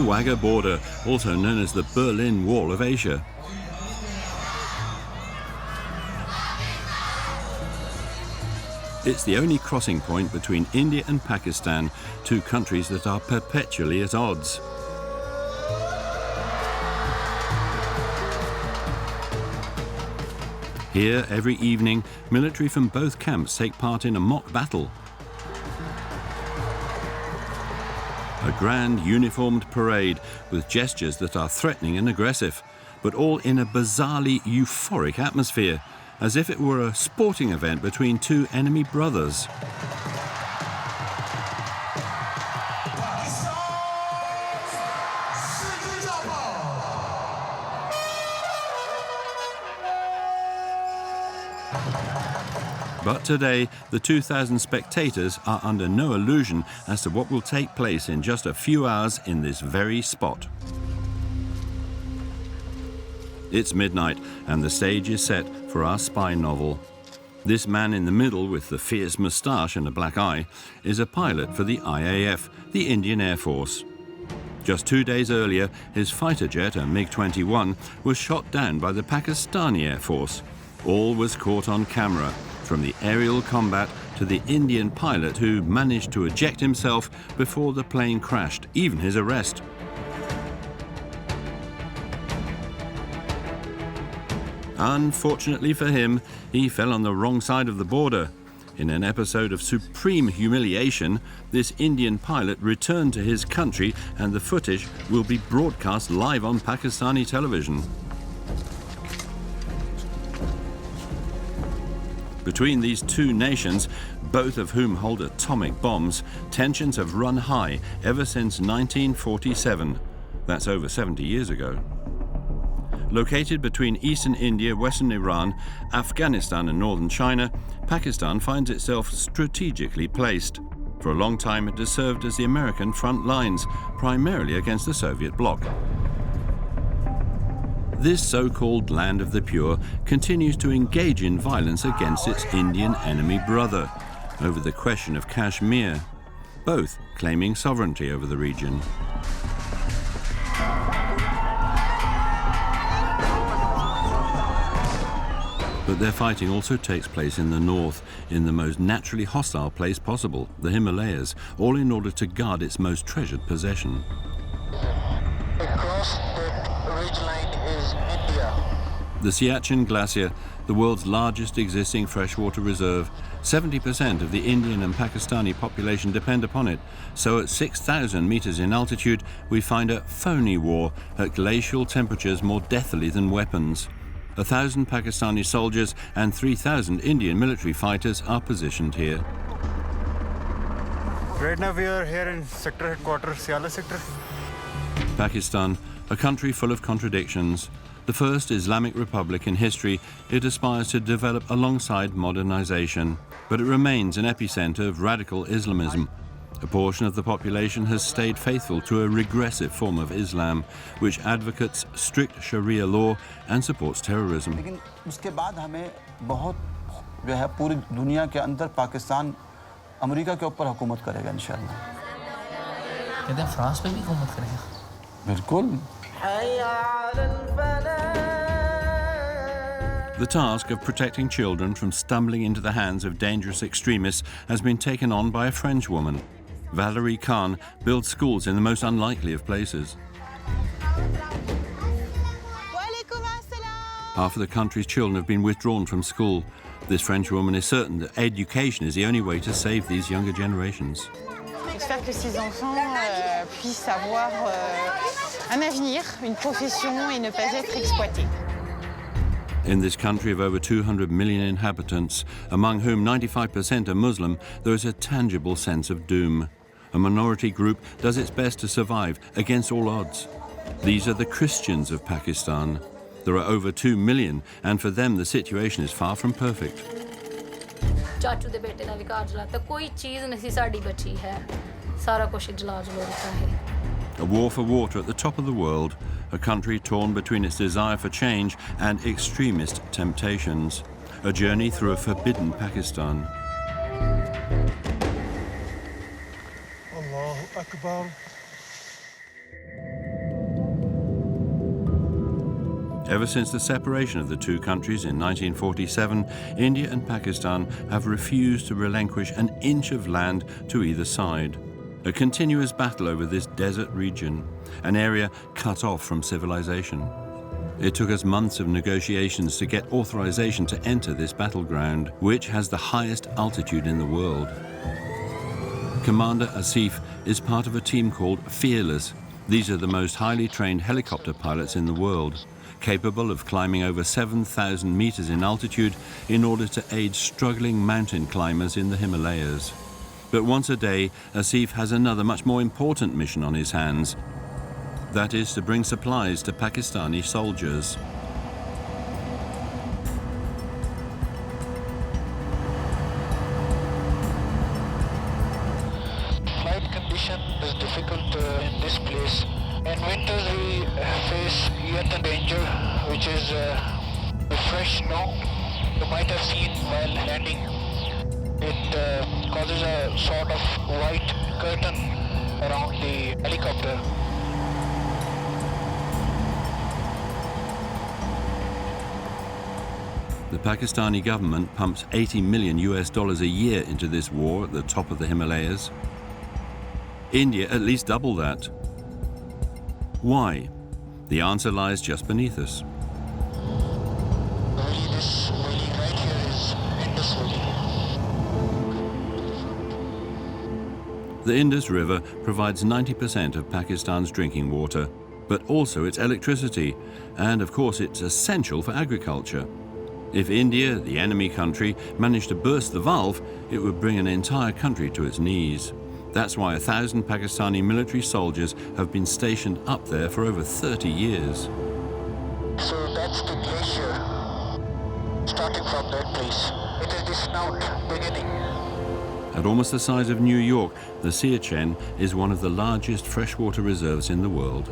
the Wagah border, also known as the Berlin Wall of Asia. It's the only crossing point between India and Pakistan, two countries that are perpetually at odds. Here, every evening, military from both camps take part in a mock battle. A grand uniformed parade with gestures that are threatening and aggressive, but all in a bizarrely euphoric atmosphere, as if it were a sporting event between two enemy brothers. But today, the 2,000 spectators are under no illusion as to what will take place in just a few hours in this very spot. It's midnight, and the stage is set for our spy novel. This man in the middle with the fierce moustache and a black eye is a pilot for the IAF, the Indian Air Force. Just 2 days earlier, his fighter jet, a MiG-21, was shot down by the Pakistani Air Force. All was caught on camera, from the aerial combat to the Indian pilot who managed to eject himself before the plane crashed, even his arrest. Unfortunately for him, he fell on the wrong side of the border. In an episode of supreme humiliation, this Indian pilot returned to his country, and the footage will be broadcast live on Pakistani television. Between these two nations, both of whom hold atomic bombs, tensions have run high ever since 1947. That's over 70 years ago. Located between eastern India, western Iran, Afghanistan and northern China, Pakistan finds itself strategically placed. For a long time it has served as the American front lines, primarily against the Soviet bloc. This so-called land of the pure continues to engage in violence against its Indian enemy brother over the question of Kashmir, both claiming sovereignty over the region. But their fighting also takes place in the north, in the most naturally hostile place possible, the Himalayas, all in order to guard its most treasured possession. Across that ridgeline is India. The Siachen Glacier, the world's largest existing freshwater reserve, 70% of the Indian and Pakistani population depend upon it. So at 6,000 meters in altitude, we find a phony war at glacial temperatures more deathly than weapons. 1,000 Pakistani soldiers and 3,000 Indian military fighters are positioned here. Right now we are here in sector headquarters, Siachen sector. Pakistan, a country full of contradictions. The first Islamic republic in history, it aspires to develop alongside modernization, but it remains an epicenter of radical Islamism. A portion of the population has stayed faithful to a regressive form of Islam, which advocates strict Sharia law and supports terrorism. लेकिन उसके बाद हमें बहुत जो है पूरी दुनिया के अंदर पाकिस्तान अमेरिका के ऊपर हुकूमत करेगा इंशाअल्लाह। कहते हैं फ्रांस पे भी हुकूमत करेगा। बिल्कुल। The task of protecting children from stumbling into the hands of dangerous extremists has been taken on by a French woman. Valérie Khan builds schools in the most unlikely of places. Half of the country's children have been withdrawn from school. This French woman is certain that education is the only way to save these younger generations. J'espère que ces enfants puissent avoir un avenir, une profession et ne pas être exploités. In this country of over 200 million inhabitants, among whom 95% are Muslim, there is a tangible sense of doom. A minority group does its best to survive against all odds. These are the Christians of Pakistan. There are over 2 million, and for them the situation is far from perfect. ਚਾਚੂ ਦੇ ਬੇਟੇ ਦਾ ਵੀ ਘਰ ਜਲਾਤਾ ਕੋਈ ਚੀਜ਼ ਨਹੀਂ ਸਾਡੀ ਬਚੀ ਹੈ ਸਾਰਾ ਕੁਝ ਜਲਾ ਦਿੱਤਾ ਹੈ A war for water at the top of the world, a country torn between its desire for change and extremist temptations, a journey through a forbidden Pakistan. Allahu Akbar. Ever since the separation of the two countries in 1947, India and Pakistan have refused to relinquish an inch of land to either side. A continuous battle over this desert region, an area cut off from civilization. It took us months of negotiations to get authorization to enter this battleground, which has the highest altitude in the world. Commander Asif is part of a team called Fearless. These are the most highly trained helicopter pilots in the world, capable of climbing over 7,000 meters in altitude in order to aid struggling mountain climbers in the Himalayas. But once a day, Asif has another much more important mission on his hands. That is to bring supplies to Pakistani soldiers. Flight condition is difficult in this place. In winters we face yet a danger, which is the fresh snow. You might have seen while landing. It causes a sort of white curtain around the helicopter. The Pakistani government pumps $80 million a year into this war at the top of the Himalayas. India at least double that. Why? The answer lies just beneath us. This valley right here is Indus Valley. The Indus River provides 90% of Pakistan's drinking water, but also its electricity, and of course it's essential for agriculture. If India, the enemy country, managed to burst the valve, it would bring an entire country to its knees. That's why 1,000 Pakistani military soldiers have been stationed up there for over 30 years. So that's the glacier, starting from that place. It is the snout beginning. At almost the size of New York, the Siachen is one of the largest freshwater reserves in the world.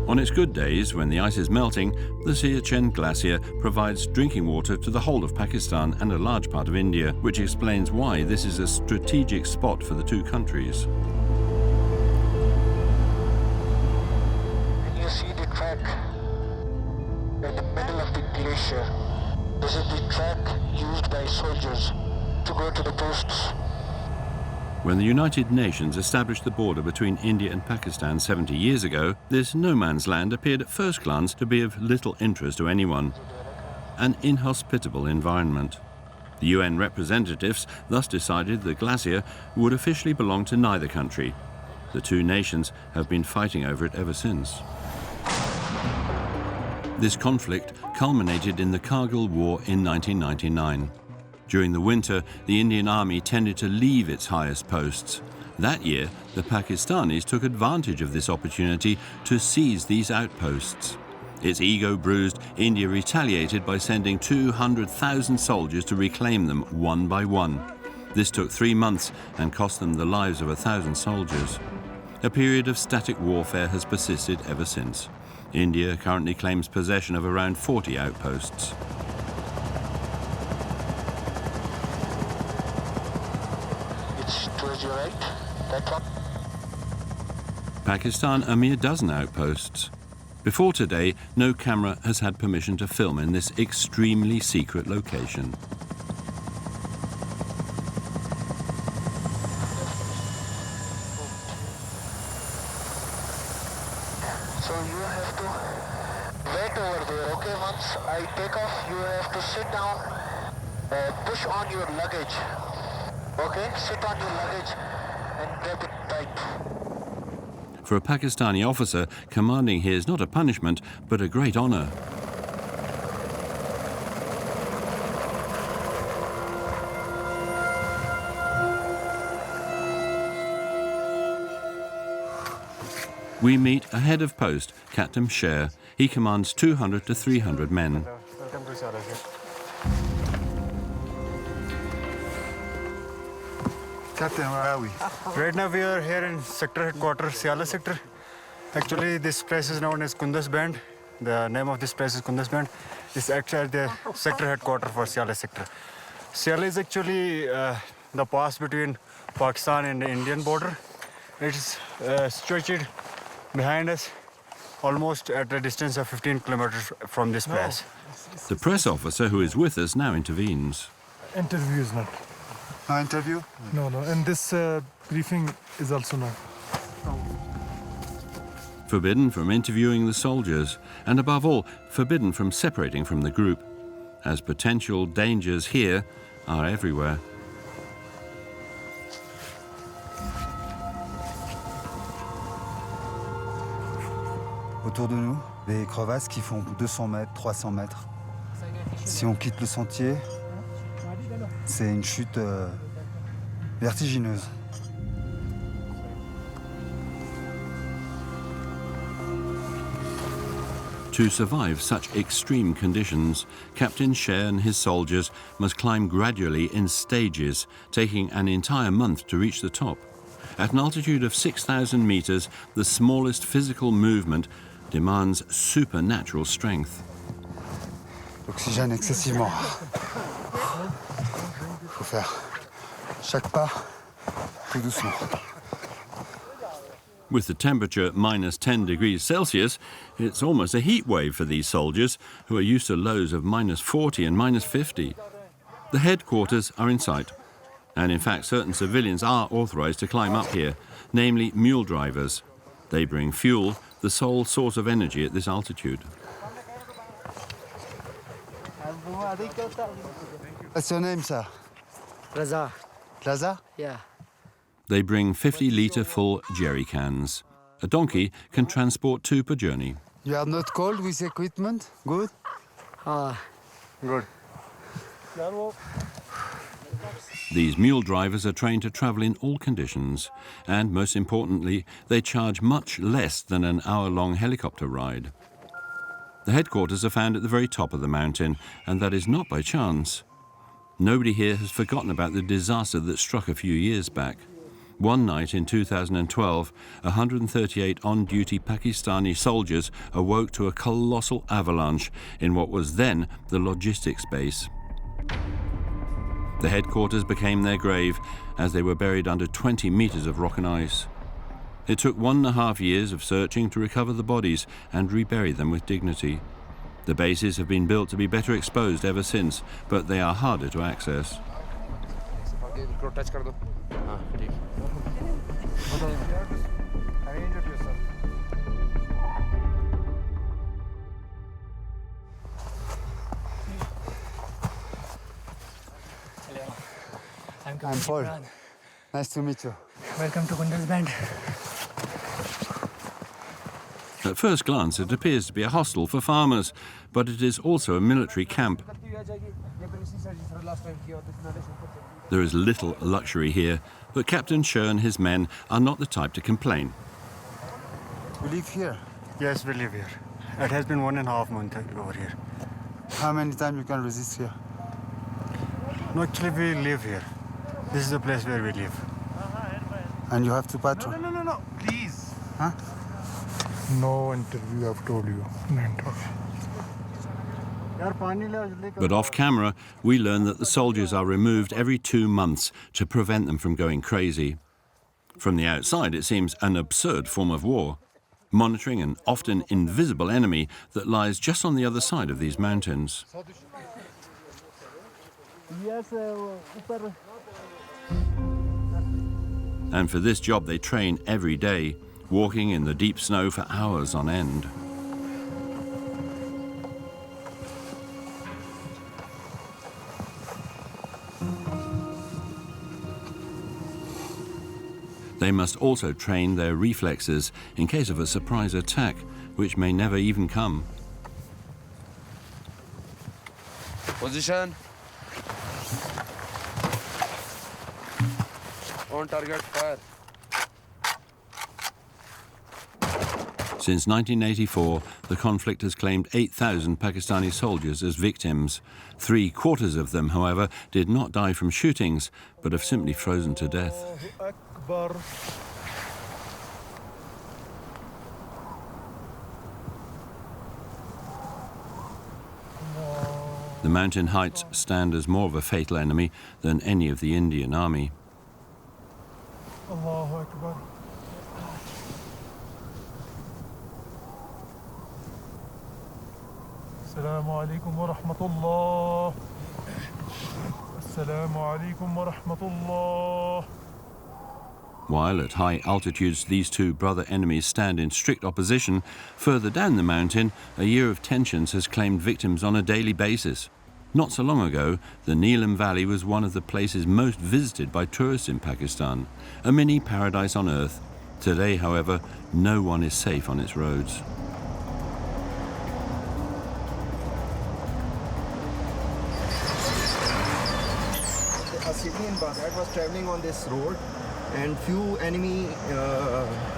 On its good days, when the ice is melting, the Siachen Glacier provides drinking water to the whole of Pakistan and a large part of India, which explains why this is a strategic spot for the two countries. And you see the track in the middle of the glacier. This is the track used by soldiers to go to the posts. When the United Nations established the border between India and Pakistan 70 years ago, this no man's land appeared at first glance to be of little interest to anyone. An inhospitable environment. The UN representatives thus decided the glacier would officially belong to neither country. The two nations have been fighting over it ever since. This conflict culminated in the Kargil War in 1999. During the winter, the Indian Army tended to leave its highest posts. That year, the Pakistanis took advantage of this opportunity to seize these outposts. Its ego bruised, India retaliated by sending 200,000 soldiers to reclaim them one by one. This took 3 months and cost them the lives of 1,000 soldiers. A period of static warfare has persisted ever since. India currently claims possession of around 40 outposts. Towards your right, that one. Pakistan a mere dozen outposts. Before today, no camera has had permission to film in this extremely secret location. So you have to wait over there, okay? Once I take off, you have to sit down, push on your luggage. Okay, sit on your luggage and grab it tight. For a Pakistani officer, commanding here is not a punishment, but a great honor. We meet a head of post, Captain Sher. He commands 200 to 300 men. Welcome to Siachen. Captain, where are we? Right now we are here in sector headquarters, Siachen sector. Actually, this place is known as Kunduz Band. The name of this place is Kunduz Band. This acts as the sector headquarters for Siachen sector. Siachen is actually the pass between Pakistan and the Indian border. It's stretched behind us, almost at a distance of 15 kilometers from this pass. The press officer who is with us now intervenes. Interview is not. No interview? No, no. And this briefing is also not. Forbidden from interviewing the soldiers, and above all, forbidden from separating from the group, as potential dangers here are everywhere. Autour de nous, des crevasses qui font 200 mètres, 300 mètres. Si on quitte le sentier, c'est une chute vertigineuse. To survive such extreme conditions, Captain Sher and his soldiers must climb gradually in stages, taking an entire month to reach the top. At an altitude of 6,000 meters, the smallest physical movement demands supernatural strength. L'oxygène excessivement rare. Il faut faire chaque pas tout doucement. With the temperature minus 10 degrees Celsius, it's almost a heat wave for these soldiers who are used to lows of minus 40 and minus 50. The headquarters are in sight, and in fact certain civilians are authorized to climb up here, namely mule drivers. They bring fuel, the sole source of energy at this altitude. What's your name, sir? Raza. Plaza? Yeah. They bring 50-litre full jerry cans. A donkey can transport 2 per journey. You are not cold with equipment? Good? Good. These mule drivers are trained to travel in all conditions, and most importantly, they charge much less than an hour-long helicopter ride. The headquarters are found at the very top of the mountain, and that is not by chance. Nobody here has forgotten about the disaster that struck a few years back. One night in 2012, 138 on-duty Pakistani soldiers awoke to a colossal avalanche in what was then the logistics base. The headquarters became their grave as they were buried under 20 meters of rock and ice. It took 1.5 years of searching to recover the bodies and rebury them with dignity. The bases have been built to be better exposed ever since, but they are harder to access. I'm Paul. Nice to meet you. Welcome to Kundel's band. At first glance, it appears to be a hostel for farmers, but it is also a military camp. There is little luxury here, but Captain Sher and his men are not the type to complain. You live here? Yes, we live here. It has been 1.5 months over here. How many times you can resist here? No, actually we live here. This is the place where we live. And you have to patrol? No, please. Huh? No interview, I've told you. No interview. But off camera, we learn that the soldiers are removed every 2 months to prevent them from going crazy. From the outside, it seems an absurd form of war, monitoring an often invisible enemy that lies just on the other side of these mountains. And for this job, they train every day, walking in the deep snow for hours on end. They must also train their reflexes in case of a surprise attack, which may never even come. Position. On target, fire. Since 1984, the conflict has claimed 8,000 Pakistani soldiers as victims. 3/4 of them, however, did not die from shootings, but have simply frozen to death. The mountain heights stand as more of a fatal enemy than any of the Indian army. Allahu Akbar. Assalamu alaikum wa rahmatullah. Assalamu alaikum wa rahmatullah. While at high altitudes these two brother enemies stand in strict opposition, further down the mountain, a year of tensions has claimed victims on a daily basis. Not so long ago, the Neelam Valley was one of the places most visited by tourists in Pakistan, a mini paradise on earth. Today, however, no one is safe on its roads. A civilian bus that was traveling on this road, and few enemy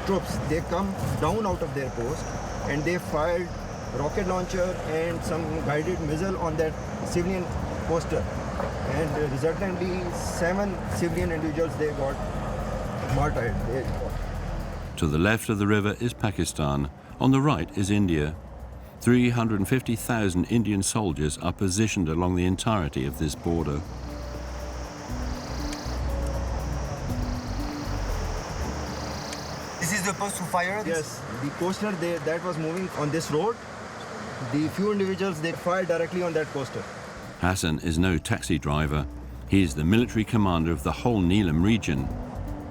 troops, they come down out of their post and they fired rocket launcher and some guided missile on that civilian poster, and resultantly 7 civilian individuals, they got martyred. To the left of the river is Pakistan. On the right is India. 350,000 Indian soldiers are positioned along the entirety of this border. This is the post to fire? Yes, the poster that was moving on this road, the few individuals, they fired directly on that poster. Hassan is no taxi driver. He is the military commander of the whole Neelam region.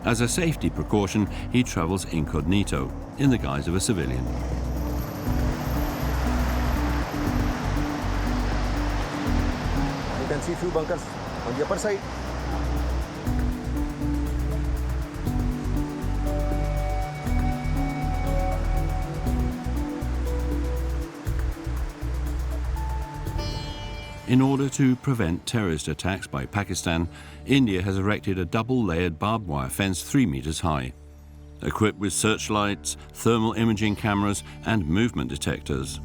As a safety precaution, he travels incognito, in the guise of a civilian. You can see few bunkers on the upper side. In order to prevent terrorist attacks by Pakistan, India has erected a double-layered barbed wire fence 3 meters high, equipped with searchlights, thermal imaging cameras and movement detectors.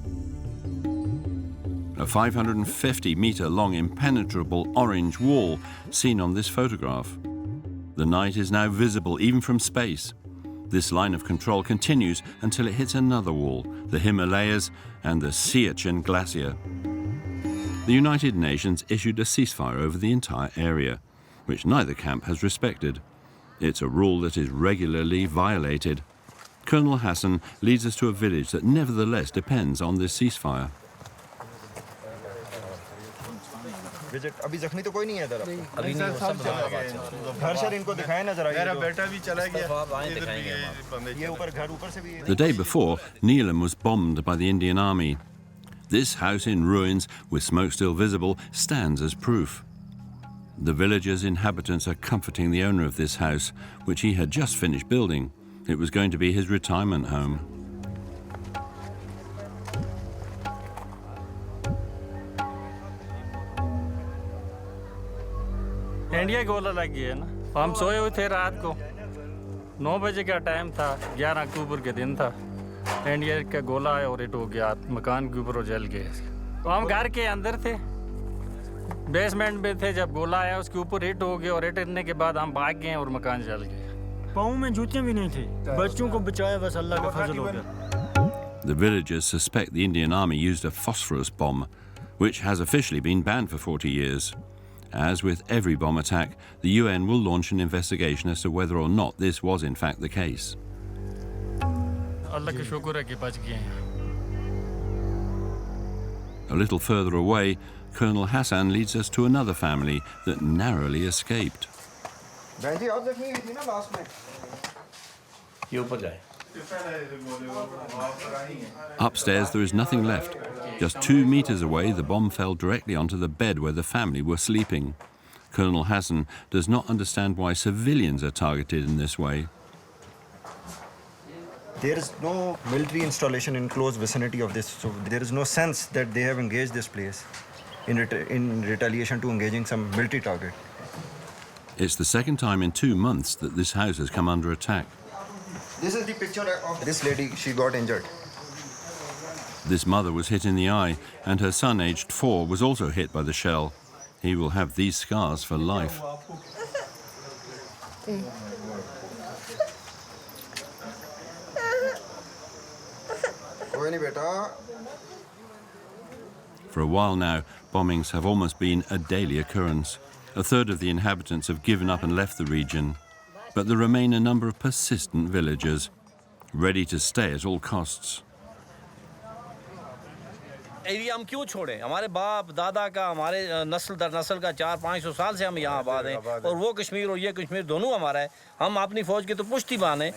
A 550-meter-long impenetrable orange wall seen on this photograph. The night is now visible even from space. This line of control continues until it hits another wall, the Himalayas and the Siachen Glacier. The United Nations issued a ceasefire over the entire area, which neither camp has respected. It's a rule that is regularly violated. Colonel Hassan leads us to a village that nevertheless depends on this ceasefire. अभी जख्मी तो कोई नहीं है इधर अभी नहीं सब चला गया घर शहर इनको दिखाया ना जरा मेरा बेटा भी चला गया ये ऊपर घर ऊपर से भी The day before, Neelam was bombed by the Indian army. This house in ruins, with smoke still visible, stands as proof. The villagers' inhabitants are comforting the owner of this house, which he had just finished building. It was going to be his retirement home. India गोला लग गया ना, हम सोए हुए थे रात को 9 बजे का टाइम था, 11 अक्टूबर के दिन था। इंडिया का गोला आया और हिट हो गया मकान के ऊपर और जल गए। तो हम घर के अंदर थे, बेसमेंट में थे, जब गोला आया उसके ऊपर हिट हो गया और हिट होने के बाद हम भाग गए और मकान जल गया। पाँव में जूतियां भी नहीं थी, बच्चों को बचाया बस अल्लाह का फजल हो गया। The villagers suspect the Indian army used a phosphorus bomb, which has officially been banned for 40 years. As with every bomb attack, the UN will launch an investigation as to whether or not this was in fact the case. अल्लाह का शुक्र है कि बच गए हैं। A little further away, Colonel Hassan leads us to another family that narrowly escaped. Upstairs there is nothing left. Just 2 meters away, the bomb fell directly onto the bed where the family were sleeping. Colonel Hassan does not understand why civilians are targeted in this way. There is no military installation in close vicinity of this, so there is no sense that they have engaged this place in retaliation to engaging some military target. It's the second time in 2 months that this house has come under attack. This is the picture of this lady, she got injured. This mother was hit in the eye, and her son, aged 4, was also hit by the shell. He will have these scars for life. For a while now, bombings have almost been a daily occurrence. A third of the inhabitants have given up and left the region. But there remain a number of persistent villagers, ready to stay at all costs. Area हम क्यों छोड़ें? हमारे बाप दादा का, हमारे नस्ल दर नस्ल का 400-500 साल से हम यहाँ आबाद हैं और वो कश्मीर और ये कश्मीर दोनों हमारा है। हम अपनी फ़ौज की तो पुष्टि बांधें।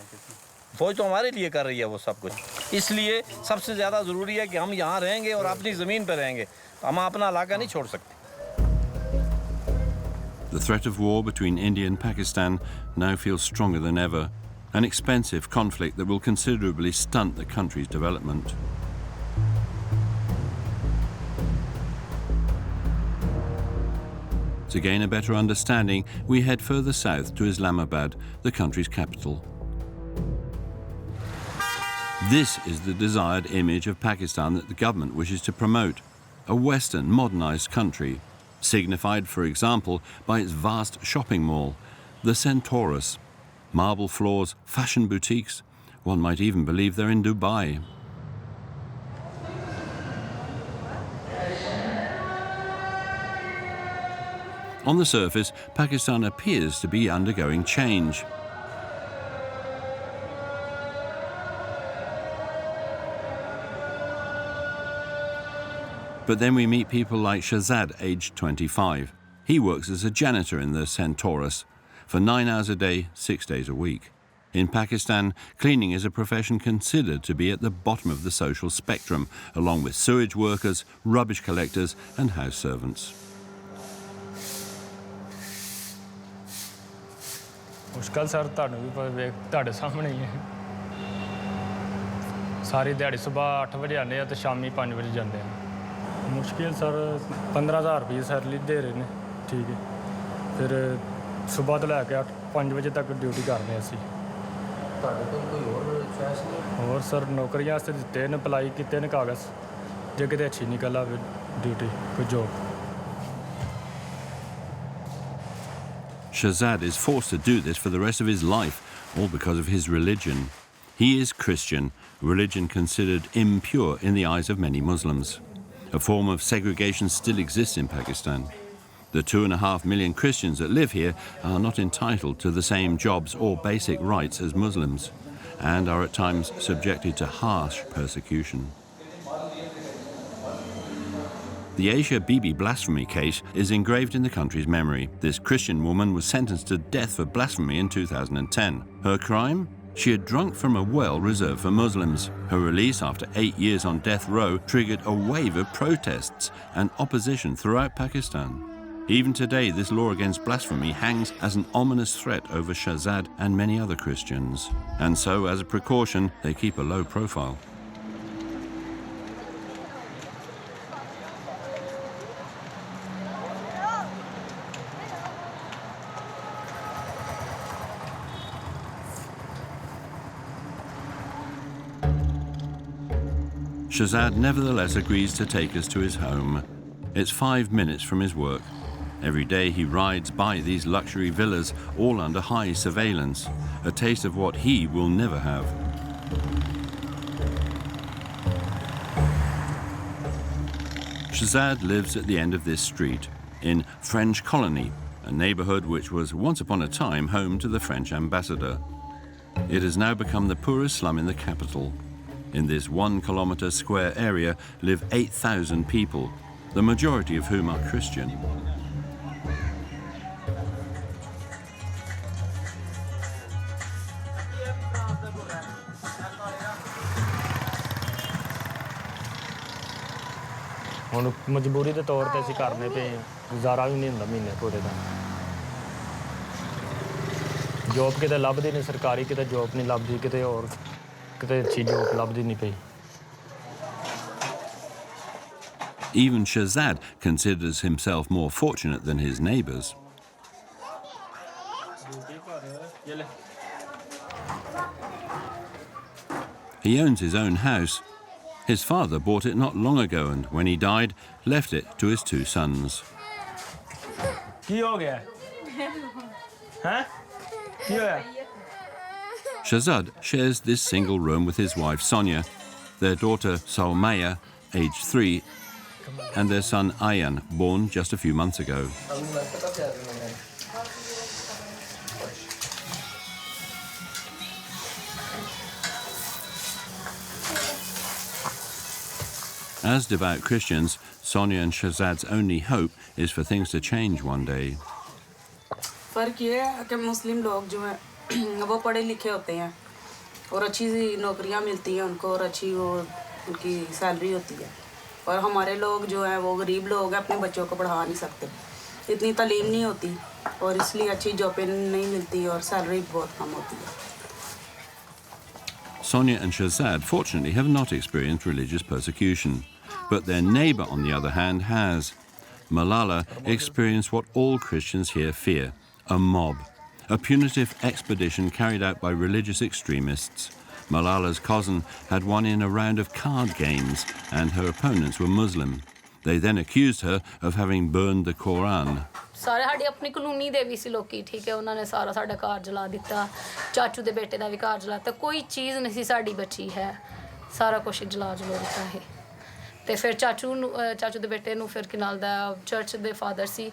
फ़ौज तो हमारे लिए कर रही है वो सब कुछ। इसलिए सबसे ज़्यादा ज़रूरी है कि हम यहाँ रहेंगे और अपनी ज़मीन पर रहेंगे। हम अपना इलाका नहीं छोड़ सकते। The threat of war between India and Pakistan now feels stronger than ever, an expensive conflict that will considerably stunt the country's development. To gain a better understanding, we head further south to Islamabad, the country's capital. This is the desired image of Pakistan that the government wishes to promote, a Western, modernized country, signified, for example, by its vast shopping mall, the Centaurus. Marble floors, fashion boutiques, one might even believe they're in Dubai. On the surface, Pakistan appears to be undergoing change. But then we meet people like Shahzad, aged 25. He works as a janitor in the Centaurus for 9 hours a day, 6 days a week. In Pakistan, cleaning is a profession considered to be at the bottom of the social spectrum, along with sewage workers, rubbish collectors and house servants. मुश्किल sir ਤੁਹਾਨੂੰ ਵੀ ਵੇਖ ਤੁਹਾਡੇ ਸਾਹਮਣੇ ਹੀ ਹੈ ਸਾਰੀ ਦਿਹਾੜੀ ਸਵੇਰ 8 ਵਜੇ ਆਉਂਦੇ ਆ ਤੇ ਸ਼ਾਮੀ 5 ਵਜੇ ਜਾਂਦੇ ਆ ਮੁਸ਼ਕਿਲ ਸਰ 15000 ਰੁਪਏ ਸਰ ਲਿੱਦੇ ਰਹੇ ਨੇ ਠੀਕ ਹੈ ਫਿਰ ਸਵੇਰ ਤੋਂ ਲੈ ਕੇ 5 ਵਜੇ ਤੱਕ ਡਿਊਟੀ ਕਰਦੇ ਅਸੀਂ ਤੁਹਾਡੇ ਕੋਲ ਕੋਈ ਹੋਰ ਚੋਇਸ ਨਹੀਂ ਹੋਰ ਸਰ ਨੌਕਰੀਆਂ ਵਾਸਤੇ ਦਿੱਤੇ ਨੇ ਅਪਲਾਈ ਕੀਤੇ ਨੇ ਕਾਗਜ਼ ਜੇ ਕਿਤੇ ਅੱਛੀ ਨਿਕਲ ਆਵੇ ਡਿਊਟੀ ਕੋਈ job Shahzad is forced to do this for the rest of his life, all because of his religion. He is Christian, a religion considered impure in the eyes of many Muslims. A form of segregation still exists in Pakistan. The 2.5 million Christians that live here are not entitled to the same jobs or basic rights as Muslims, and are at times subjected to harsh persecution. The Asia Bibi blasphemy case is engraved in the country's memory. This Christian woman was sentenced to death for blasphemy in 2010. Her crime? She had drunk from a well reserved for Muslims. Her release after 8 years on death row triggered a wave of protests and opposition throughout Pakistan. Even today, this law against blasphemy hangs as an ominous threat over Shahzad and many other Christians. And so, as a precaution, they keep a low profile. Shahzad nevertheless agrees to take us to his home. It's 5 minutes from his work. Every day he rides by these luxury villas, all under high surveillance, a taste of what he will never have. Shahzad lives at the end of this street, in French Colony, a neighborhood which was once upon a time home to the French ambassador. It has now become the poorest slum in the capital. In this 1 kilometre square area live 8,000 people, the majority of whom are Christian. ਹੁਣ ਮਜਬੂਰੀ ਦੇ ਤੌਰ ਤੇ ਅਸੀਂ ਕਰਨੇ ਪਏ ਗੁਜ਼ਾਰਾ ਵੀ ਨਹੀਂ ਹੁੰਦਾ ਮਹੀਨੇ ਪੂਰੇ ਦਾ ਜੋਬ ਕਿਤੇ ਲੱਭਦੀ ਨਹੀਂ ਸਰਕਾਰੀ ਕਿਤੇ ਜੋਬ ਨਹੀਂ ਲੱਭਦੀ ਕਿਤੇ ਹੋਰ ਕਿਤੇ ਅੱਛੀ ਜੋਬ ਲੱਭਦੀ ਨਹੀਂ ਪਈ Even Shahzad considers himself more fortunate than his neighbours. He owns his own house. His father bought it not long ago and when he died, left it to his 2 sons. ਕੀ ਹੋ ਗਿਆ ਹੈ ਕੀ ਹੋਇਆ Shahzad shares this single room with his wife Sonia, their daughter Salmaya, aged 3, and their son Ayan, born just a few months ago. As devout Christians, Sonia and Shahzad's only hope is for things to change one day. फर्क ये है कि मुस्लिम लोग जो हैं वो पढ़े लिखे होते हैं और अच्छी नौकरियां मिलती हैं उनको और अच्छी वो उनकी सैलरी होती है और हमारे लोग जो हैं वो गरीब लोग हैं अपने बच्चों को पढ़ा नहीं सकते इतनी तालीम नहीं होती और इसलिए अच्छी जॉबें नहीं मिलती और सैलरी बहुत कम होती है. Sonia and Shahzad fortunately have not experienced religious persecution, but their neighbour on the other hand has. Malala experienced what all Christians here fear, a mob, a punitive expedition carried out by religious extremists. Malala's cousin had won in a round of card games and her opponents were Muslim. They then accused her of having burned the Quran. ਸਾਰੇ ਸਾਡੀ ਆਪਣੀ colony ਦੇ ਵੀ ਸੀ ਲੋਕੀ ਠੀਕ ਹੈ ਉਹਨਾਂ ਨੇ ਸਾਰਾ ਸਾਡਾ ਘਰ ਜਲਾ ਦਿੱਤਾ ਚਾਚੂ ਦੇ ਬੇਟੇ ਦਾ ਵੀ ਘਰ ਜਲਾਤਾ ਕੋਈ ਚੀਜ਼ ਨਹੀਂ ਸੀ ਸਾਡੀ ਬਚੀ ਹੈ ਸਾਰਾ ਕੁਝ ਜਲਾ ਦਿੱਤਾ ਹੈ ਤੇ ਫਿਰ ਚਾਚੂ ਦੇ ਬੇਟੇ ਨੂੰ ਫਿਰ ਕਿਨਾਲ ਦਾ ਚਰਚ ਦੇ ਫਾਦਰ ਸੀ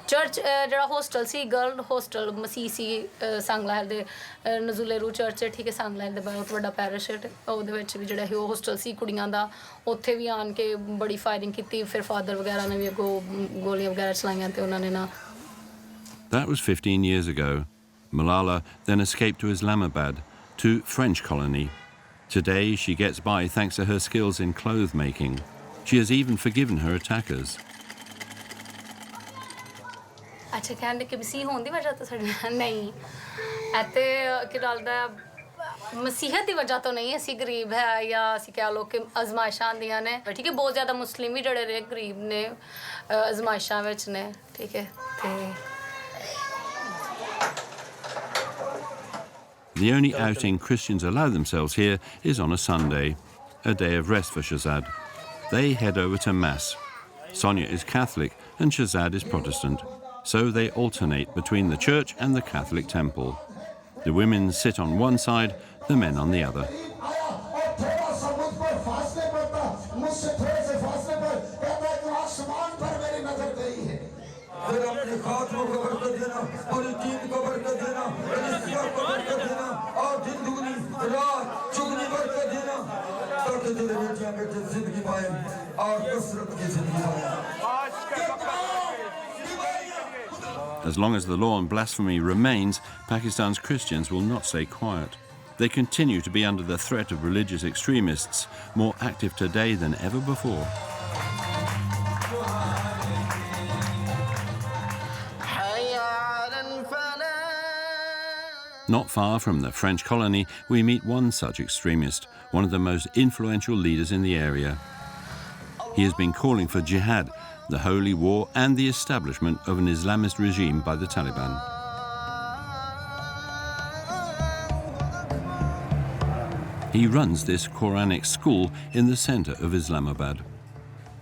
ਚਰਚ ਜਿਹੜਾ ਹੋਸਟਲ ਸੀ ਗਰਲ ਹੋਸਟਲ ਮਸੀਹ ਸੀ ਸੰਗਲਾਲ ਦੇ ਨਜ਼ੂਲੇ ਰੂ ਚਰਚ ਠੀਕ ਹੈ ਸੰਗਲਾਲ ਦੇ ਬਹੁਤ ਵੱਡਾ ਪੈਰਿਸ਼ ਉਹਦੇ ਵਿੱਚ ਵੀ ਜਿਹੜਾ ਉਹ ਹੋਸਟਲ ਸੀ ਕੁੜੀਆਂ ਦਾ ਉੱਥੇ ਵੀ ਆਣ ਕੇ ਬੜੀ ਫਾਇਰਿੰਗ ਕੀਤੀ ਫਿਰ ਫਾਦਰ ਵਗੈਰਾ ਨੇ ਵੀ ਗੋਲੀਆਂ ਵਗੈਰਾ ਚਲਾਈਆਂ ਤੇ ਉਹਨਾਂ ਨੇ ਨਾ. That was 15 years ago. Malala then escaped to Islamabad, to French colony. Today she gets by thanks to her skills in clothes making. She has even forgiven her attackers. अच्छा कहने कि मसीह होने की वजह तो नहीं ऐसे कि डालदा मसीहत की वजह तो नहीं असी गरीब है या असी कह लो कि आजमाइशां आंदियां ने ठीक है बहुत ज़्यादा मुस्लिम भी जड़े रहे गरीब ने आजमाइशां विच ने ठीक है ते The only outing Christians allow themselves here is on a Sunday, a day of rest for Shahzad. They head over to Mass. Sonia is Catholic and Shahzad is Protestant. So they alternate between the church and the Catholic temple. The women sit on one side, the men on the other. As long as the law on blasphemy remains, Pakistan's Christians will not stay quiet. They continue to be under the threat of religious extremists, more active today than ever before. Not far from the French colony, we meet one such extremist, one of the most influential leaders in the area. He has been calling for jihad, the holy war and the establishment of an Islamist regime by the Taliban. He runs this Quranic school in the centre of Islamabad.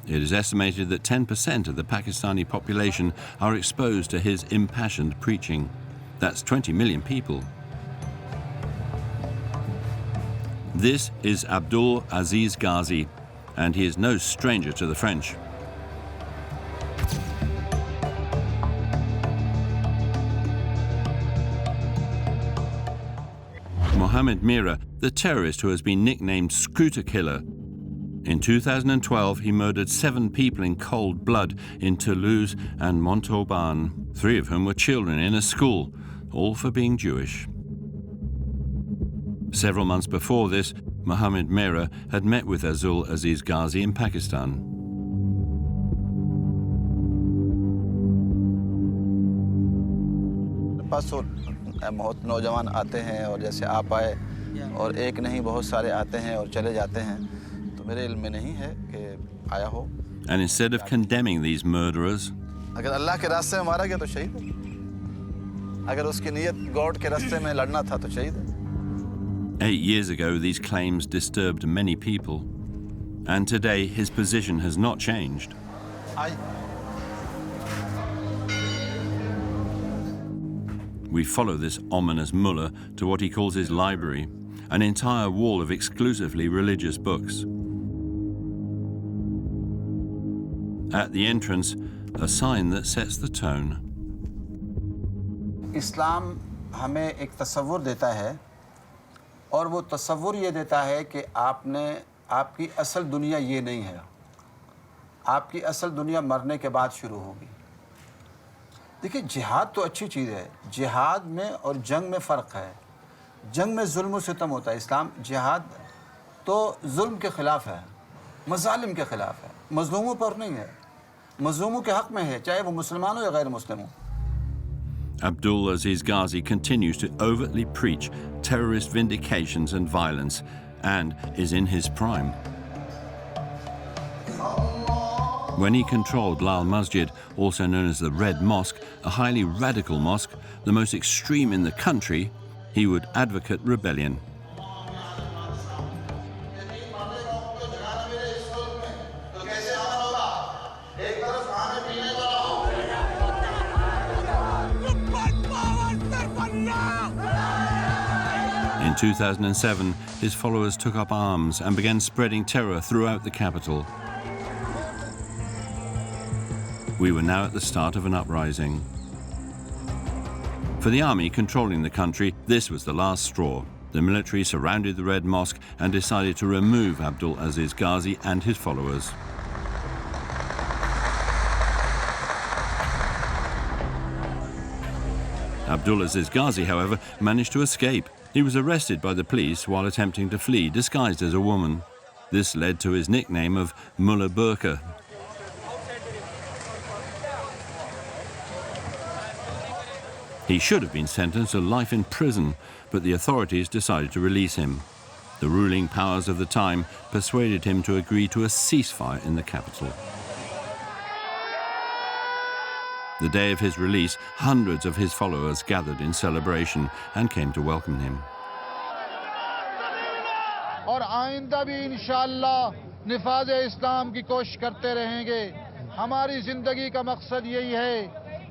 It is estimated that 10% of the Pakistani population are exposed to his impassioned preaching. That's 20 million people. This is Abdul Aziz Ghazi, and he is no stranger to the French. Mohammed Mira, the terrorist who has been nicknamed Scooter Killer. In 2012, he murdered 7 people in cold blood in Toulouse and Montauban, 3 of whom were children in a school, all for being Jewish. Several months before this, Mohammed Mira had met with Abdul Aziz Ghazi in Pakistan. बहुत नौजवान आते हैं और जैसे आप आए और एक नहीं बहुत सारे आते हैं और चले जाते हैं तो मेरे इल्म में नहीं है कि आया हो. And instead of condemning these murderers, अगर अल्लाह के रास्ते में मारा गया तो शहीद है. अगर उसकी नीयत गॉड के रास्ते में लड़ना था तो शहीद है. 8 years ago, these claims disturbed many people, and today his position has not changed. We follow this ominous mullah to what he calls his library, an entire wall of exclusively religious books. At the entrance, a sign that sets the tone. इस्लाम हमें एक तसव्वुर देता है और वो तसव्वुर ये देता है कि आपकी असल दुनिया ये नहीं है। आपकी असल दुनिया मरने के बाद शुरू होगी। देखिए, जिहाद तो अच्छी चीज़ है। जिहाद में और जंग में फ़र्क है। जंग में जुल्म सितम होता है। इस्लाम जिहाद तो जुल्म के ख़िलाफ़ है, मज़ालिम के ख़िलाफ़ है, मज़लूमों पर नहीं है। मज़लूमों के हक़ में है, चाहे वो मुसलमान हो या गैर मुस्लिम हो। Abdul Aziz Ghazi continues to overtly preach terrorist vindications and violence, and is in his prime. When he controlled Lal Masjid, also known as the Red Mosque, a highly radical mosque, the most extreme in the country, he would advocate rebellion. In 2007, his followers took up arms and began spreading terror throughout the capital. We were now at the start of an uprising. For the army controlling the country, this was the last straw. The military surrounded the Red Mosque and decided to remove Abdul Aziz Ghazi and his followers. Abdul Aziz Ghazi, however, managed to escape. He was arrested by the police while attempting to flee, disguised as a woman. This led to his nickname of Mullah Burqa. He should have been sentenced to life in prison, but the authorities decided to release him. The ruling powers of the time persuaded him to agree to a ceasefire in the capital. The day of his release, hundreds of his followers gathered in celebration and came to welcome him. और आइंदा भी इंशाअल्लाह निफाज़ इस्लाम की कोशिश करते रहेंगे। हमारी ज़िंदगी का मकसद यही है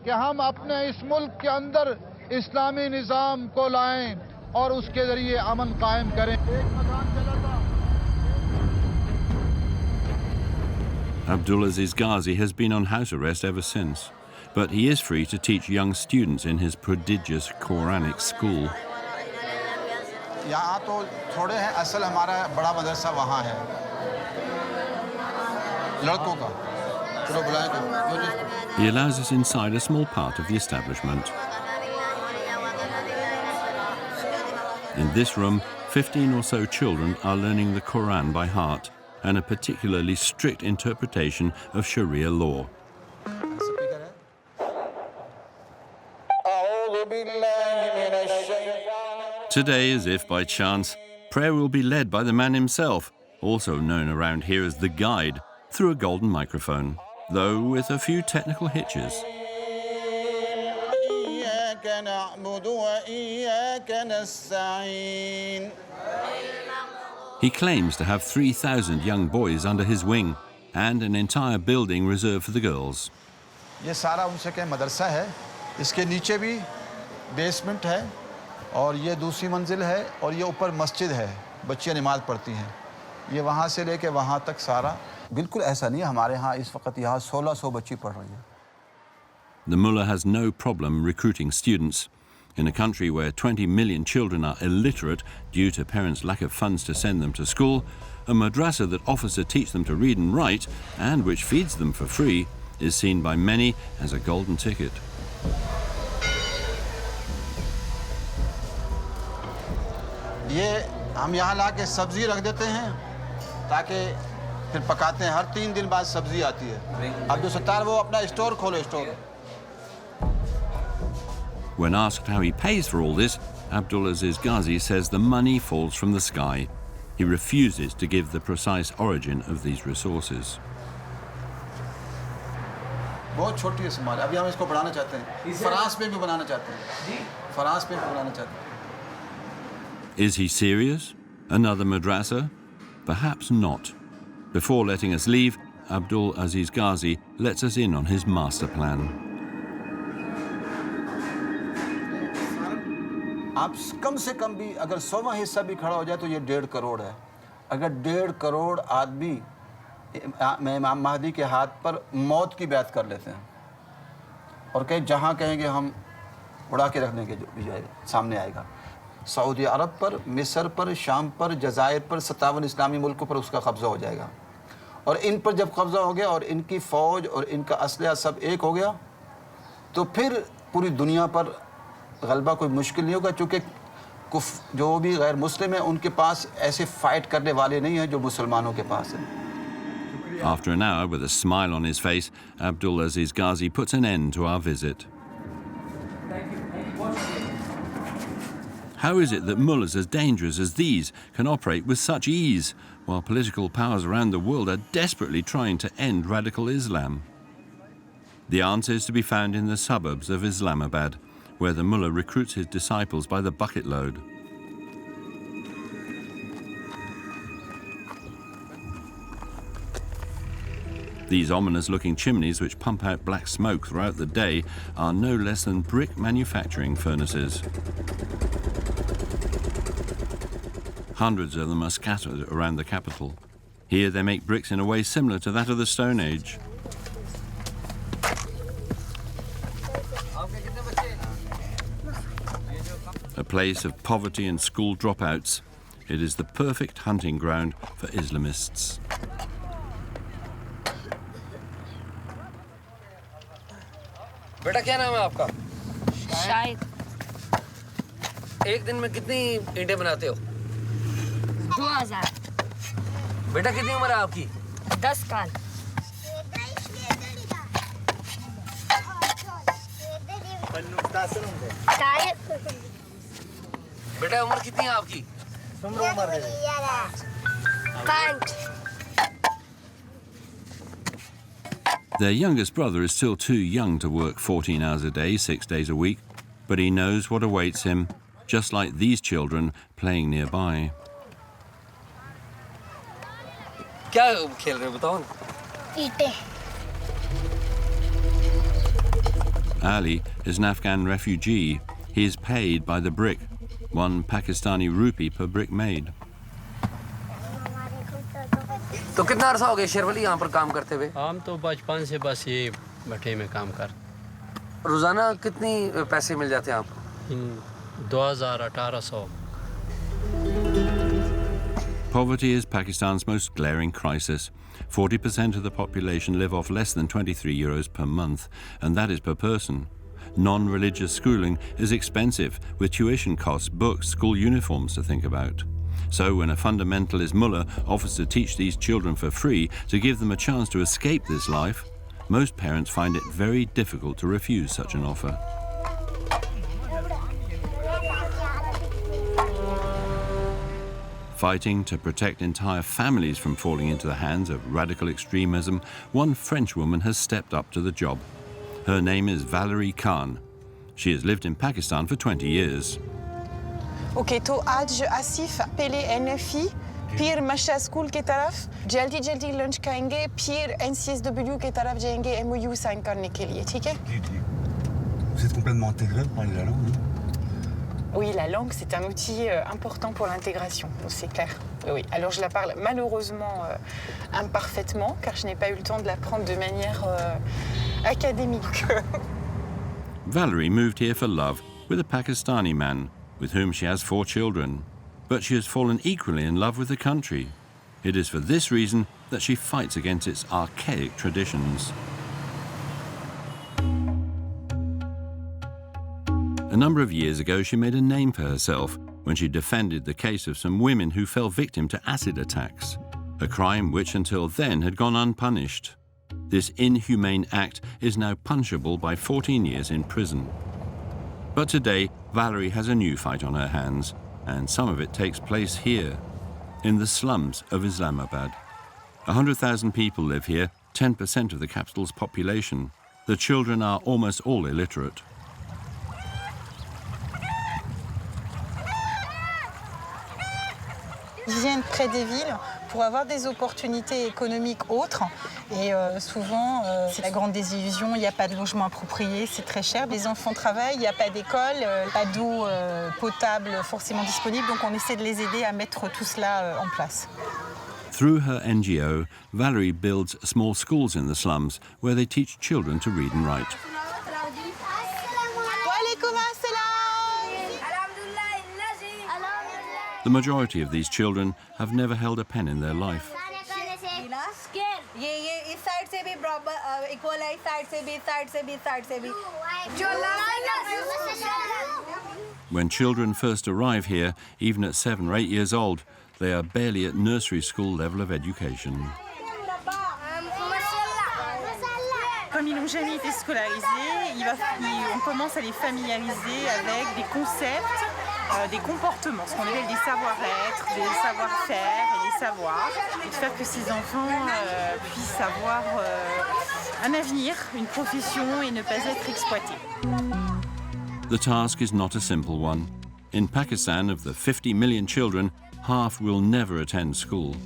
कि हम अपने इस मुल्क के अंदर इस्लामी निज़ाम को लाएं और उसके ज़रिए अमन कायम करें। Abdul Aziz Ghazi has been on house arrest ever since, but he is free to teach young students in his prodigious Quranic school. यहाँ तो थोड़े हैं, असल हमारा बड़ा मदरसा वहाँ है लड़कों का। चलो बुलाएं को। He allows us inside a small part of the establishment. In this room, 15 or so children are learning the Quran by heart and a particularly strict interpretation of Sharia law. Today, as if by chance, prayer will be led by the man himself, also known around here as the guide, through a golden microphone, though with a few technical hitches. He claims to have 3,000 young boys under his wing and an entire building reserved for the girls. ये सारा उनसे क्या मदरसा है, इसके नीचे भी basement है और ये दूसरी मंजिल है और ये ऊपर मस्जिद है, बच्चियां नमाज पढ़ती हैं। ये वहाँ से लेके वहाँ तक सारा बिल्कुल ऐसा नहीं है। हमारे यहाँ इस वक्त यहाँ 1600 बच्ची पढ़ रही है। The mullah has no problem recruiting students. In a country where 20 million children are illiterate due to parents' lack of funds to send them to school, a madrasa that offers to teach them to read and write, and which feeds them for free, is seen by many as a golden ticket. ये हम यहाँ ला के सब्जी रख देते हैं ताकि फिर पकाते हैं। हर 3 दिन बाद सब्जी आती है। अब्दुल सत्तार वो अपना स्टोर खोलो store. When asked how he pays for all this, Abdul Aziz Ghazi says the money falls from the sky. He refuses to give the precise origin of these resources. बहुत छोटी है समाज। अभी हम इसको बढ़ाना चाहते हैं। फ्रांस में भी बनाना चाहते हैं। फ्रांस में भी बनाना चाहते हैं। Is he serious? Another madrasa? Perhaps not. Before letting us leave, Abdul Aziz Ghazi lets us in on his master plan. आप कम से कम भी अगर 100वां हिस्सा भी खड़ा हो जाए तो ये 1.5 करोड़ है। अगर 1.5 करोड़ आदमी इमाम महदी के हाथ पर मौत की बैत कर लेते हैं और कहीं जहाँ कहेंगे हम उड़ा के रखने के जो सामने आएगा। सऊदी अरब पर, मिस्र पर, शाम पर, जज़ायर पर, 57 इस्लामी मुल्कों पर उसका कब्ज़ा हो जाएगा। और इन पर जब कब्ज़ा हो गया और इनकी फ़ौज और इनका असलहा सब एक हो गया तो फिर पूरी दुनिया पर गलबा कोई मुश्किल नहीं होगा, चूँकि जो भी गैर मुस्लिम हैं उनके पास ऐसे फ़ाइट करने वाले नहीं हैं जो मुसलमानों के पास हैं। After an hour, with a smile on his face, Abdul Aziz Ghazi puts an end to our visit. How is it that mullahs as dangerous as these can operate with such ease, while political powers around the world are desperately trying to end radical Islam? The answer is to be found in the suburbs of Islamabad, where the mullah recruits his disciples by the bucket load. These ominous-looking chimneys, which pump out black smoke throughout the day, are no less than brick manufacturing furnaces. Hundreds of them are scattered around the capital. Here they make bricks in a way similar to that of the Stone Age. A place of poverty and school dropouts, it is the perfect hunting ground for Islamists. बेटा क्या नाम है आपका? शाहिद। एक दिन में कितनी ईंटें बनाते हो? 2000। बेटा कितनी उम्र है आपकी? 10 साल। बेटा उम्र कितनी है आपकी? 5। Their youngest brother is still too young to work 14 hours a day, 6 days a week, but he knows what awaits him, just like these children playing nearby. क्या खेल रहे हो बताओ ना? ईंटें। Ali is an Afghan refugee. He is paid by the brick, 1 Pakistani rupee per brick made. तो कितना अरसा हो गया शेरवली यहाँ पर काम करते हुए? हम तो बचपन से बस ये भट्टे में काम कर। रोजाना कितनी पैसे मिल जाते हैं आपको? 2000-1800। Poverty is Pakistan's most glaring crisis. 40% of the population live off less than 23 euros per month, and that is per person. Non-religious schooling is expensive, with tuition costs, books, school uniforms to think about. So when a fundamentalist mullah offers to teach these children for free to give them a chance to escape this life, most parents find it very difficult to refuse such an offer. Fighting to protect entire families from falling into the hands of radical extremism, one French woman has stepped up to the job. Her name is Valerie Khan. She has lived in Pakistan for 20 years. Okay तो आज आसिफ पहले NFI फिर मशा school की तरफ जल्दी जल्दी lunch खाएंगे फिर NCSW की तरफ जाएंगे MOU साइन करने के लिए ठीक है? Vous êtes complètement intégré, vous parlez la langue, non? Oui, la langue, c'est un outil important pour l'intégration, c'est clair. Oui, alors je la parle malheureusement imparfaitement, car je n'ai pas eu le temps de l'apprendre de manière académique. Valerie moved here for love with a Pakistani man, with whom she has 4 children. But she has fallen equally in love with the country. It is for this reason that she fights against its archaic traditions. A number of years ago, she made a name for herself when she defended the case of some women who fell victim to acid attacks, a crime which until then had gone unpunished. This inhumane act is now punishable by 14 years in prison. But today, Valerie has a new fight on her hands, and some of it takes place here, in the slums of Islamabad. 100,000 people live here, 10% of the capital's population. The children are almost all illiterate. Ils viennent près des villes pour avoir des opportunités économiques autres. Et souvent, c'est la grande désillusion, il n'y a pas de logement approprié, c'est très cher. Les enfants travaillent, il n'y a pas d'école, pas d'eau potable forcément disponible. Donc on essaie de les aider à mettre tout cela en place. Through her NGO, Valerie builds small schools in the slums where they teach children to read and write. The majority of these children have never held a pen in their life. When children first arrive here, even at 7 or 8 years old, they are barely at nursery school level of education. Comme ils n'ont jamais été scolarisés, on commence à les familiariser avec des concepts, des comportements, ce qu'on appelle des savoir-être, des savoir-faire et des savoirs, et de faire que ces enfants puissent avoir un avenir, une profession et ne pas être exploités. The task is not a simple one. In Pakistan, of the 50 million children, half will never attend school.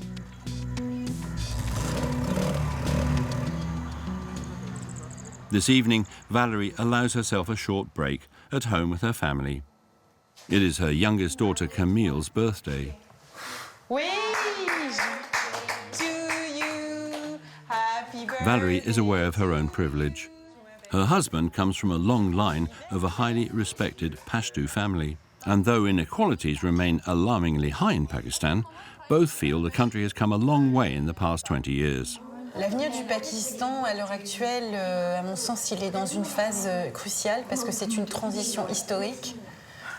This evening, Valerie allows herself a short break at home with her family. It is her youngest daughter Camille's birthday. Valerie is aware of her own privilege. Her husband comes from a long line of a highly respected Pashto family. And though inequalities remain alarmingly high in Pakistan, both feel the country has come a long way in the past 20 years. L'avenir du Pakistan, à l'heure actuelle, à mon sens, il est dans une phase cruciale parce que c'est une transition historique.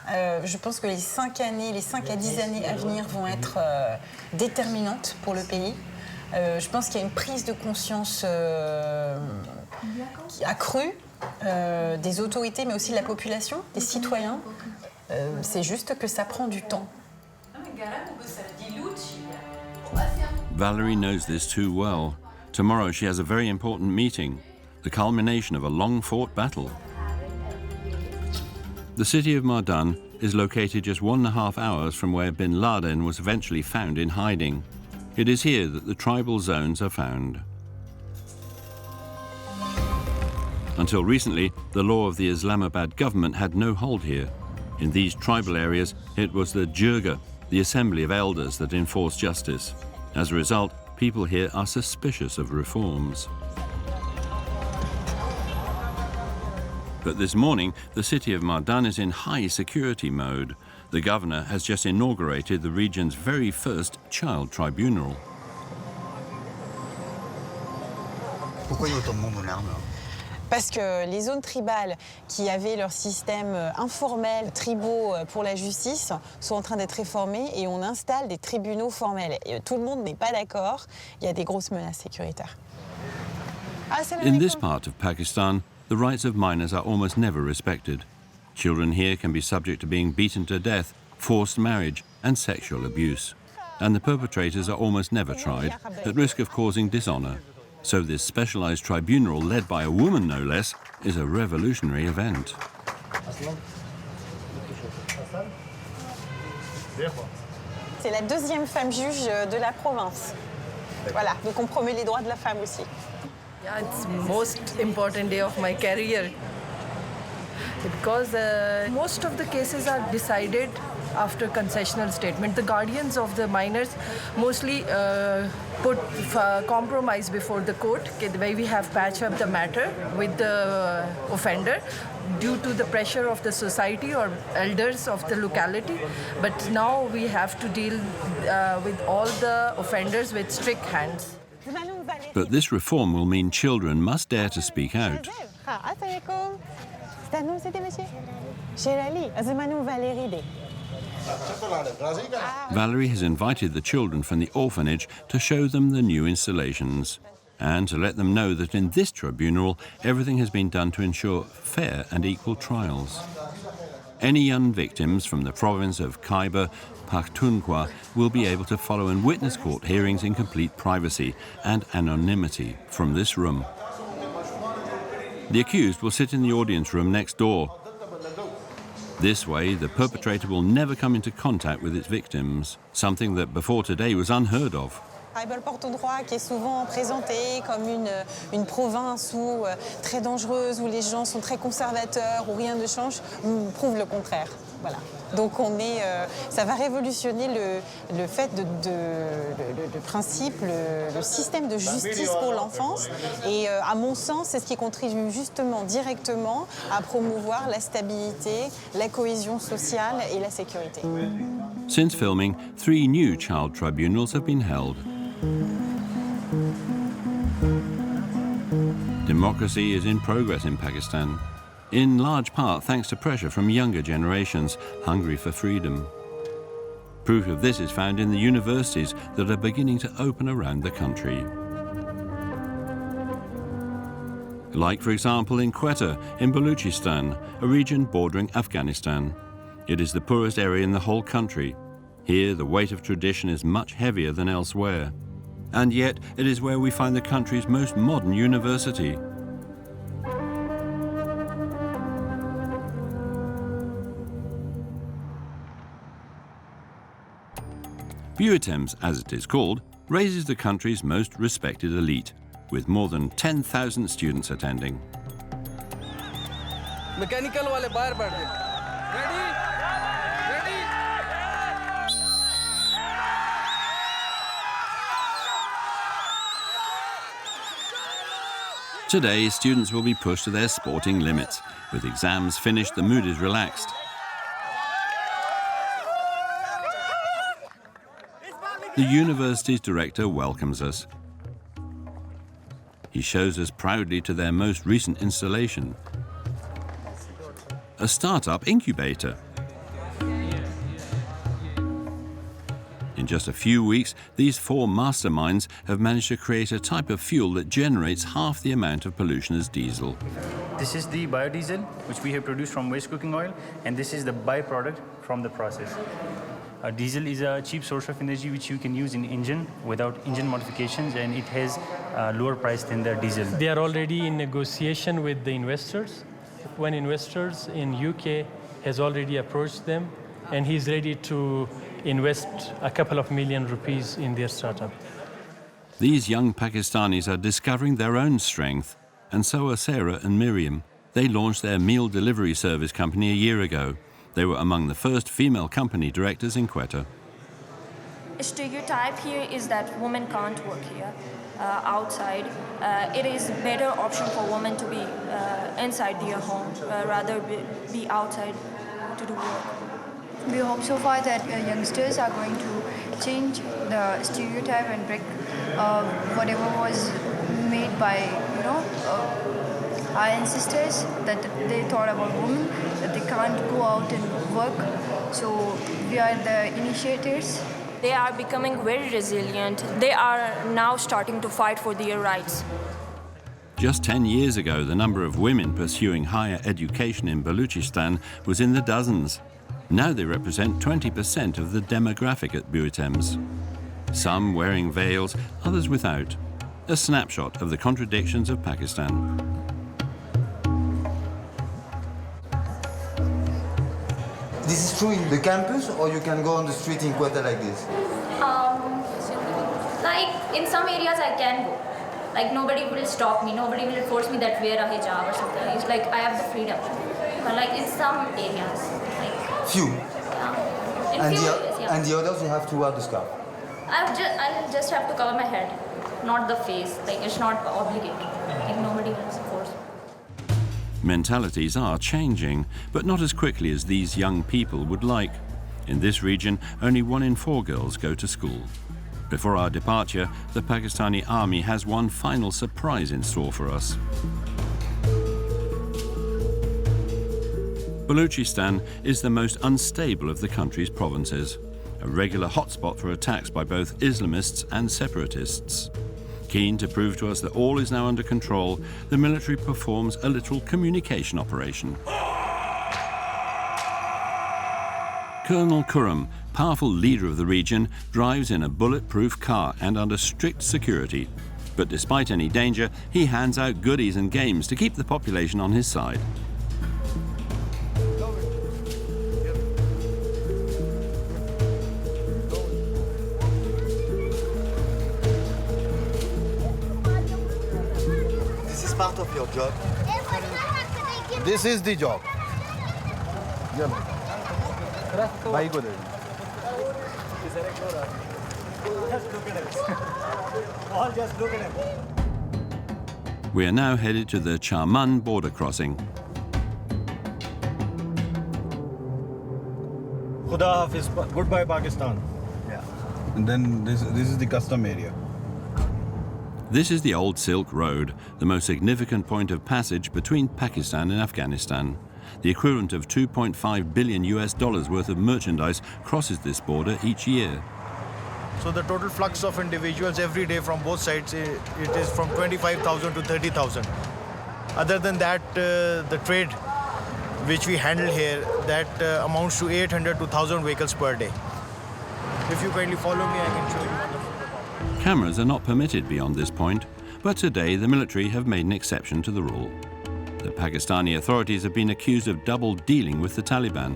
Je pense que les 5 à 10 années à venir vont être déterminantes pour le pays. Je pense qu'il y a une prise de conscience accrue des autorités, mais aussi de la population, des citoyens. C'est juste que ça prend du temps. Valerie knows this too well. Tomorrow she has a very important meeting, the culmination of a long-fought battle. The city of Mardan is located just 1.5 hours from where bin Laden was eventually found in hiding. It is here that the tribal zones are found. Until recently, the law of the Islamabad government had no hold here. In these tribal areas, it was the Jirga, the assembly of elders, that enforced justice. As a result, people here are suspicious of reforms. But this morning, the city of Mardan is in high security mode. The governor has just inaugurated the region's very first child tribunal. Pourquoi il y a autant de monde en armes? Parce que les zones tribales qui avaient leur système informel, tribaux pour la justice, sont en train d'être réformés et on installe des tribunaux formels. Et tout le monde n'est pas d'accord, il y a des grosses menaces sécuritaires. In this part of Pakistan, the rights of minors are almost never respected. Children here can be subject to being beaten to death, forced marriage and sexual abuse. And the perpetrators are almost never tried, at risk of causing dishonor. So this specialized tribunal, led by a woman no less, is a revolutionary event. C'est la deuxième femme juge de la province. Voilà, donc on promeut les droits de la femme aussi. Yeah, it's most important day of my career because most of the cases are decided after concessional statement. The guardians of the minors mostly put compromise before the court, the way we have patched up the matter with the offender due to the pressure of the society or elders of the locality. But now we have to deal with all the offenders with strict hands. But this reform will mean children must dare to speak out. Valerie has invited the children from the orphanage to show them the new installations and to let them know that in this tribunal everything has been done to ensure fair and equal trials. Any young victims from the province of Khyber Pakhtunkhwa will be able to follow and witness court hearings in complete privacy and anonymity from this room. The accused will sit in the audience room next door. This way, the perpetrator will never come into contact with its victims, something that before today was unheard of. Tribal porte droit qui est souvent présentée comme une province où, très dangereuse, où les gens sont très conservateurs, où rien ne change, prouve le contraire. Voilà. Donc ça va révolutionner le fait le principe, le système de justice pour l'enfance. Et à mon sens, c'est ce qui contribue justement directement à promouvoir la stabilité, la cohésion sociale et la sécurité. Since filming, 3 new child tribunals have been held. Democracy is in progress in Pakistan, in large part thanks to pressure from younger generations hungry for freedom. Proof of this is found in the universities that are beginning to open around the country. Like, for example, in Quetta, in Balochistan, a region bordering Afghanistan. It is the poorest area in the whole country. Here, the weight of tradition is much heavier than elsewhere. And yet, it is where we find the country's most modern university. BUTEMS, as it is called, raises the country's most respected elite, with more than 10,000 students attending. Mechanical wale bahar baith gaye. Ready? Ready? Today, students will be pushed to their sporting limits. With exams finished, the mood is relaxed. The university's director welcomes us. He shows us proudly to their most recent installation, a startup incubator. In just a few weeks, these 4 masterminds have managed to create a type of fuel that generates half the amount of pollution as diesel. This is the biodiesel, which we have produced from waste cooking oil, and this is the byproduct from the process. Diesel is a cheap source of energy which you can use in engine without engine modifications, and it has a lower price than the diesel. They are already in negotiation with the investors. One investors in UK has already approached them, and he's ready to invest a couple of million rupees in their startup. These young Pakistanis are discovering their own strength, and so are Sarah and Miriam. They launched their meal delivery service company a year ago. They were among the first female company directors in Quetta. A stereotype here is that women can't work here, outside. It is a better option for women to be inside their home, rather be outside to do work. We hope so far that youngsters are going to change the stereotype and break whatever was made by, our ancestors, that they thought about women, that they can't go out and work. So we are the initiators. They are becoming very resilient. They are now starting to fight for their rights. Just 10 years ago, the number of women pursuing higher education in Balochistan was in the dozens. Now they represent 20% of the demographic at BUTEMS. Some wearing veils, others without. A snapshot of the contradictions of Pakistan. This is true in the campus, or you can go on the street in Quetta like this? Like in some areas I can go. Like nobody will stop me, nobody will force me that wear a hijab or something. It's like I have the freedom. But like in some areas, like few. Yeah. In few areas, yeah. And the others, you have to wear the scarf. I'll just have to cover my head, not the face. Like it's not obligatory. Like nobody will force me. Mentalities are changing, but not as quickly as these young people would like. In this region, only 1 in 4 girls go to school. Before our departure, the Pakistani army has one final surprise in store for us. Balochistan is the most unstable of the country's provinces, a regular hotspot for attacks by both Islamists and separatists. Keen to prove to us that all is now under control, the military performs a literal communication operation. Colonel Khurram, powerful leader of the region, drives in a bulletproof car and under strict security. But despite any danger, he hands out goodies and games to keep the population on his side. part of your job? This is the job. भाई को दे दो. All just look at him. We are now headed to the Charman border crossing. Khuda Hafiz, goodbye Pakistan. Yeah. And then this is the custom area. This is the Old Silk Road, the most significant point of passage between Pakistan and Afghanistan. The equivalent of $2.5 billion worth of merchandise crosses this border each year. So the total flux of individuals every day from both sides, it is from 25,000 to 30,000. Other than that, the trade which we handle here, that amounts to 800 to 1,000 vehicles per day. If you kindly follow me, I can show you. Cameras are not permitted beyond this point, but today the military have made an exception to the rule. The Pakistani authorities have been accused of double dealing with the Taliban,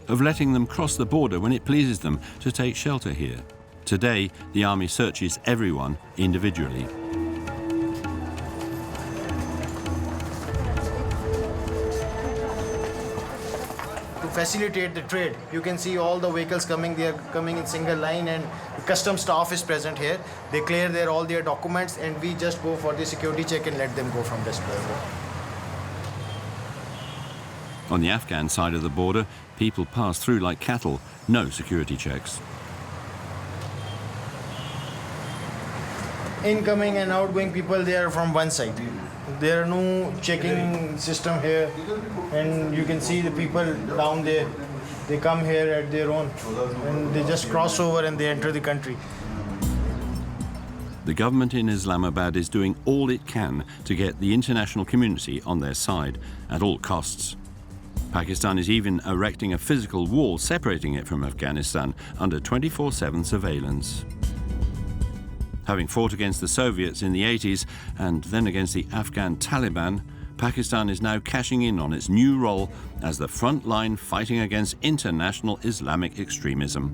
of letting them cross the border when it pleases them to take shelter here. Today, the army searches everyone individually. To facilitate the trade, you can see all the vehicles coming. They are coming in single line, and the custom staff is present here. They clear all their documents, and we just go for the security check and let them go from this border. On the Afghan side of the border, people pass through like cattle, no security checks. Incoming and outgoing people, they are from one side. There are no checking system here, and you can see the people down there. They come here at their own, and they just cross over and they enter the country. The government in Islamabad is doing all it can to get the international community on their side at all costs. Pakistan is even erecting a physical wall separating it from Afghanistan under 24/7 surveillance. Having fought against the Soviets in the 80s and then against the Afghan Taliban, Pakistan is now cashing in on its new role as the front line fighting against international Islamic extremism.